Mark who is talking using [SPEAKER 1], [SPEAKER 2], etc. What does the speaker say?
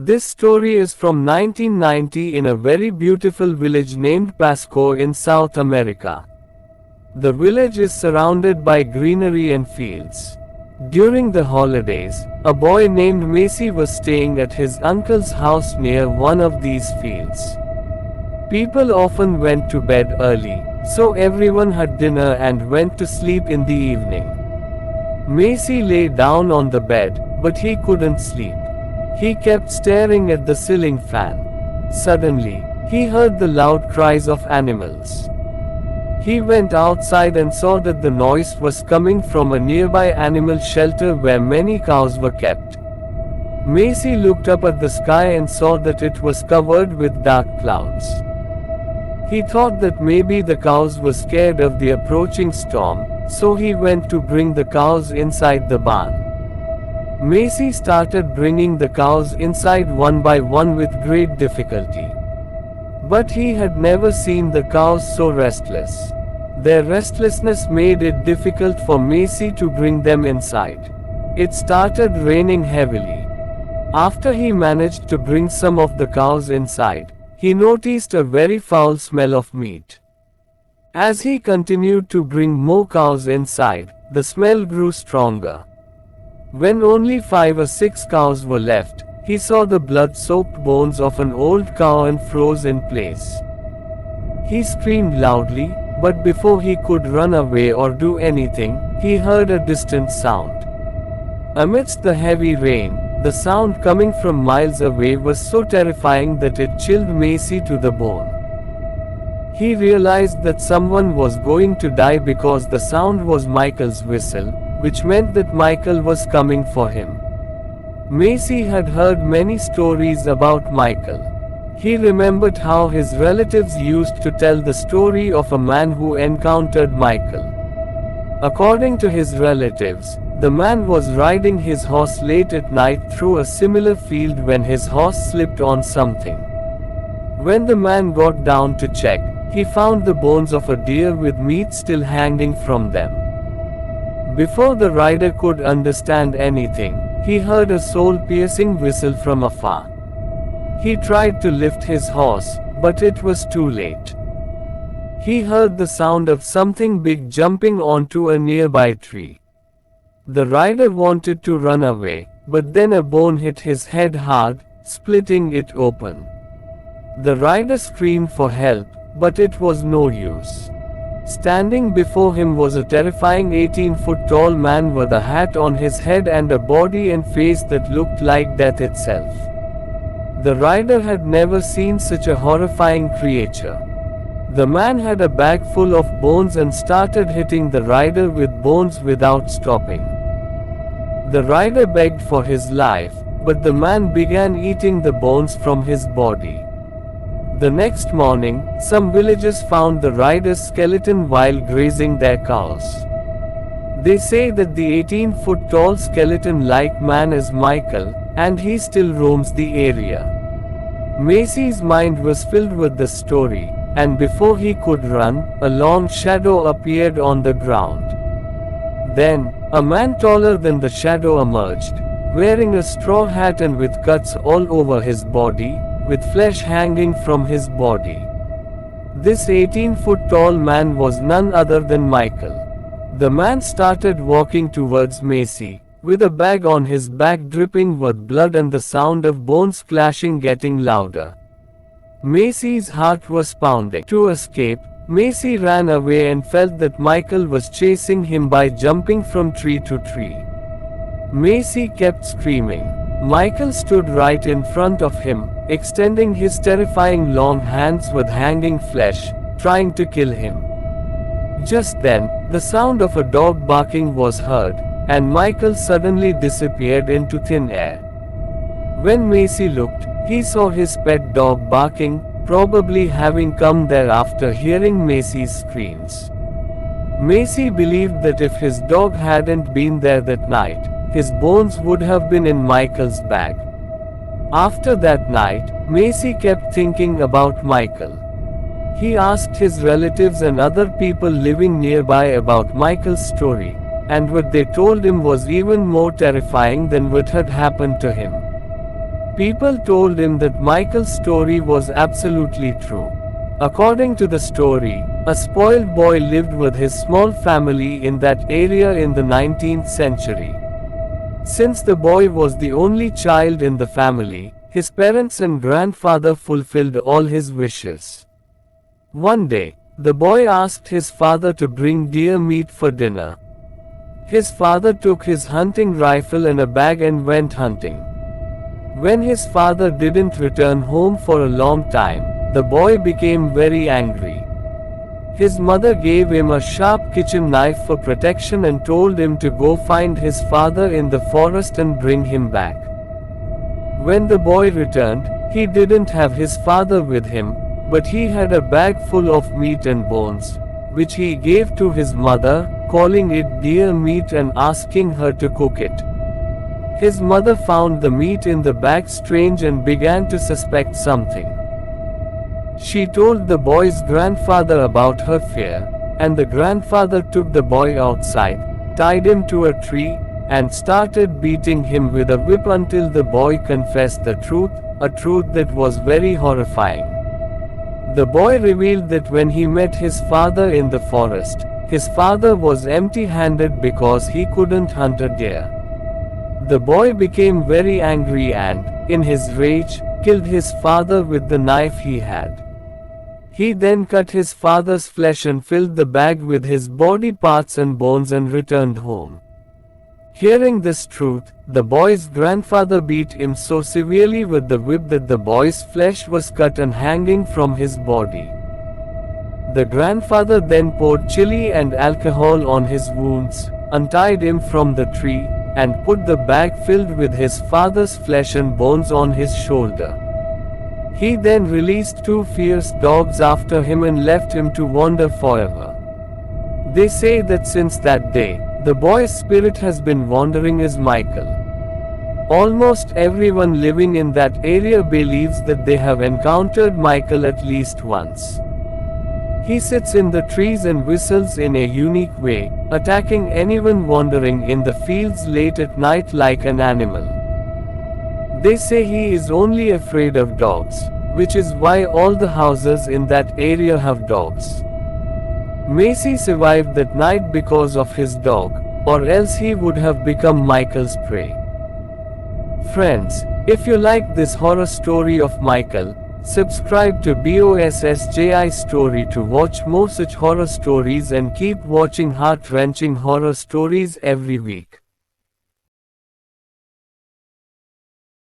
[SPEAKER 1] This story is from 1990 in a very beautiful village named Pasco in South America. The village is surrounded by greenery and fields. During the holidays, a boy named Macy was staying at his uncle's house near one of these fields. People often went to bed early, so everyone had dinner and went to sleep in the evening. Macy lay down on the bed, but he couldn't sleep. He kept staring at the ceiling fan. Suddenly, he heard the loud cries of animals. He went outside and saw that the noise was coming from a nearby animal shelter where many cows were kept. Macy looked up at the sky and saw that it was covered with dark clouds. He thought that maybe the cows were scared of the approaching storm, so he went to bring the cows inside the barn. Macy started bringing the cows inside one by one with great difficulty. But he had never seen the cows so restless. Their restlessness made it difficult for Macy to bring them inside. It started raining heavily. After he managed to bring some of the cows inside, he noticed a very foul smell of meat. As he continued to bring more cows inside, the smell grew stronger. When only 5 or 6 cows were left, he saw the blood-soaked bones of an old cow and froze in place. He screamed loudly, but before he could run away or do anything, he heard a distant sound. Amidst the heavy rain, the sound coming from miles away was so terrifying that it chilled Macy to the bone. He realized that someone was going to die because the sound was Michael's whistle, which meant that Michael was coming for him. Macy had heard many stories about Michael. He remembered how his relatives used to tell the story of a man who encountered Michael. According to his relatives, the man was riding his horse late at night through a similar field when his horse slipped on something. When the man got down to check, he found the bones of a deer with meat still hanging from them. Before the rider could understand anything, he heard a soul-piercing whistle from afar. He tried to lift his horse, but it was too late. He heard the sound of something big jumping onto a nearby tree. The rider wanted to run away, but then a bone hit his head hard, splitting it open. The rider screamed for help, but it was no use. Standing before him was a terrifying 18-foot-tall man with a hat on his head and a body and face that looked like death itself. The rider had never seen such a horrifying creature. The man had a bag full of bones and started hitting the rider with bones without stopping. The rider begged for his life, but the man began eating the bones from his body. The next morning, some villagers found the rider's skeleton while grazing their cows. They say that the 18-foot-tall skeleton-like man is Michael, and he still roams the area. Macy's mind was filled with the story, and before he could run, a long shadow appeared on the ground. Then, a man taller than the shadow emerged, wearing a straw hat and with cuts all over his body, with flesh hanging from his body. This 18-foot-tall man was none other than Michael. The man started walking towards Macy, with a bag on his back dripping with blood and the sound of bones clashing getting louder. Macy's heart was pounding. To escape, Macy ran away and felt that Michael was chasing him by jumping from tree to tree. Macy kept screaming. Michael stood right in front of him, extending his terrifying long hands with hanging flesh, trying to kill him. Just then, the sound of a dog barking was heard, and Michael suddenly disappeared into thin air. When Macy looked, he saw his pet dog barking, probably having come there after hearing Macy's screams. Macy believed that if his dog hadn't been there that night, his bones would have been in Michael's bag. After that night, Macy kept thinking about Michael. He asked his relatives and other people living nearby about Michael's story, and what they told him was even more terrifying than what had happened to him. People told him that Michael's story was absolutely true. According to the story, a spoiled boy lived with his small family in that area in the 19th century. Since the boy was the only child in the family, his parents and grandfather fulfilled all his wishes. One day, the boy asked his father to bring deer meat for dinner. His father took his hunting rifle and a bag and went hunting. When his father didn't return home for a long time, the boy became very angry. His mother gave him a sharp kitchen knife for protection and told him to go find his father in the forest and bring him back. When the boy returned, he didn't have his father with him, but he had a bag full of meat and bones, which he gave to his mother, calling it deer meat and asking her to cook it. His mother found the meat in the bag strange and began to suspect something. She told the boy's grandfather about her fear, and the grandfather took the boy outside, tied him to a tree, and started beating him with a whip until the boy confessed the truth, a truth that was very horrifying. The boy revealed that when he met his father in the forest, his father was empty-handed because he couldn't hunt a deer. The boy became very angry and, in his rage, killed his father with the knife he had. He then cut his father's flesh and filled the bag with his body parts and bones and returned home. Hearing this truth, the boy's grandfather beat him so severely with the whip that the boy's flesh was cut and hanging from his body. The grandfather then poured chili and alcohol on his wounds, untied him from the tree, and put the bag filled with his father's flesh and bones on his shoulder. He then released 2 fierce dogs after him and left him to wander forever. They say that since that day, the boy's spirit has been wandering as Michael. Almost everyone living in that area believes that they have encountered Michael at least once. He sits in the trees and whistles in a unique way, attacking anyone wandering in the fields late at night like an animal. They say he is only afraid of dogs, which is why all the houses in that area have dogs. Macy survived that night because of his dog, or else he would have become Michael's prey. Friends, if you like this horror story of Michael, subscribe to BOSSJI Story to watch more such horror stories and keep watching heart-wrenching horror stories every week.